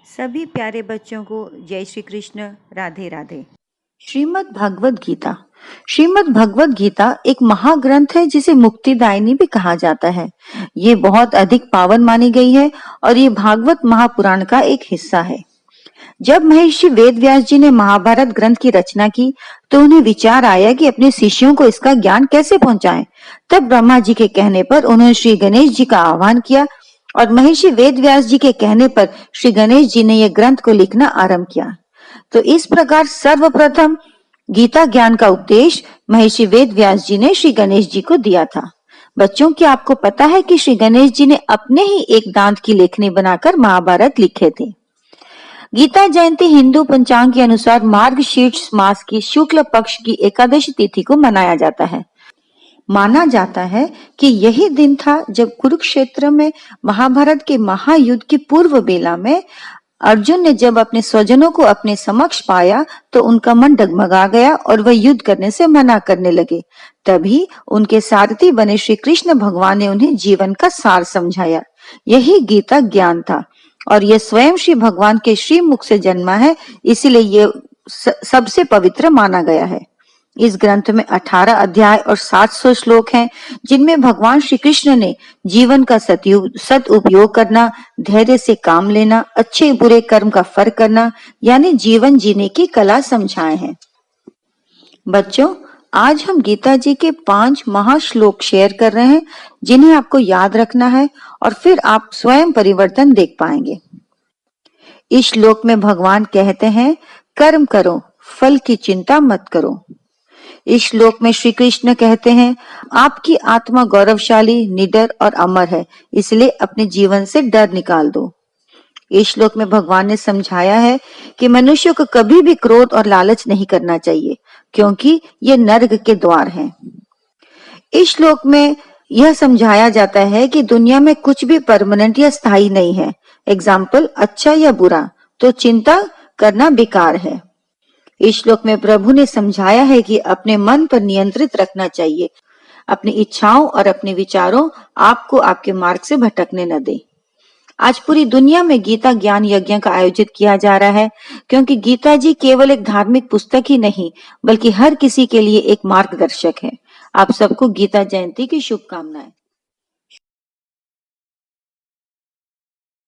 सभी प्यारे बच्चों को जय श्री कृष्ण, राधे राधे। श्रीमद् भगवद गीता। श्रीमद् भगवद गीता एक महाग्रंथ है जिसे मुक्तिदायिनी भी कहा जाता है। ये बहुत अधिक पावन मानी गई है और ये भागवत महापुराण का एक हिस्सा है। जब महर्षि वेदव्यास जी ने महाभारत ग्रंथ की रचना की तो उन्हें विचार आया कि अपने शिष्यों को इसका ज्ञान कैसे पहुंचाएं। तब ब्रह्मा जी के कहने पर उन्होंने श्री गणेश जी का आह्वान किया और महर्षि वेदव्यास जी के कहने पर श्री गणेश जी ने यह ग्रंथ को लिखना आरंभ किया। तो इस प्रकार सर्वप्रथम गीता ज्ञान का उपदेश महर्षि वेदव्यास जी ने श्री गणेश जी को दिया था। बच्चों, क्या आपको पता है कि श्री गणेश जी ने अपने ही एक दांत की लेखनी बनाकर महाभारत लिखे थे। गीता जयंती हिंदू पंचांग के अनुसार मार्गशीर्ष मास की शुक्ल पक्ष की एकादशी तिथि को मनाया जाता है। माना जाता है कि यही दिन था जब कुरुक्षेत्र में महाभारत के महायुद्ध की पूर्व बेला में अर्जुन ने जब अपने स्वजनों को अपने समक्ष पाया तो उनका मन डगमगा गया और वह युद्ध करने से मना करने लगे। तभी उनके सारथी बने श्री कृष्ण भगवान ने उन्हें जीवन का सार समझाया। यही गीता ज्ञान था और यह स्वयं श्री भगवान के श्री मुख से जन्मा है, इसीलिए ये सबसे पवित्र माना गया है। इस ग्रंथ में 18 अध्याय और 700 श्लोक हैं, जिनमें भगवान श्री कृष्ण ने जीवन का सद उपयोग करना, धैर्य से काम लेना, अच्छे बुरे कर्म का फर्क करना यानी जीवन जीने की कला समझाए हैं। बच्चों, आज हम गीता जी के 5 महाश्लोक शेयर कर रहे हैं जिन्हें आपको याद रखना है और फिर आप स्वयं परिवर्तन देख पाएंगे। इस श्लोक में भगवान कहते हैं, कर्म करो, फल की चिंता मत करो। इस श्लोक में श्री कृष्ण कहते हैं, आपकी आत्मा गौरवशाली, निडर और अमर है, इसलिए अपने जीवन से डर निकाल दो। इस श्लोक में भगवान ने समझाया है कि मनुष्य को कभी भी क्रोध और लालच नहीं करना चाहिए, क्योंकि ये नर्क के द्वार हैं। इस श्लोक में यह समझाया जाता है कि दुनिया में कुछ भी परमानेंट या स्थायी नहीं है। एग्जाम्पल, अच्छा या बुरा, तो चिंता करना बेकार है। इस श्लोक में प्रभु ने समझाया है कि अपने मन पर नियंत्रित रखना चाहिए। अपनी इच्छाओं और अपने विचारों आपको आपके मार्ग से भटकने न दे। आज पूरी दुनिया में गीता ज्ञान यज्ञ का आयोजित किया जा रहा है, क्योंकि गीता जी केवल एक धार्मिक पुस्तक ही नहीं बल्कि हर किसी के लिए एक मार्गदर्शक है। आप सबको गीता जयंती की शुभकामनाएं।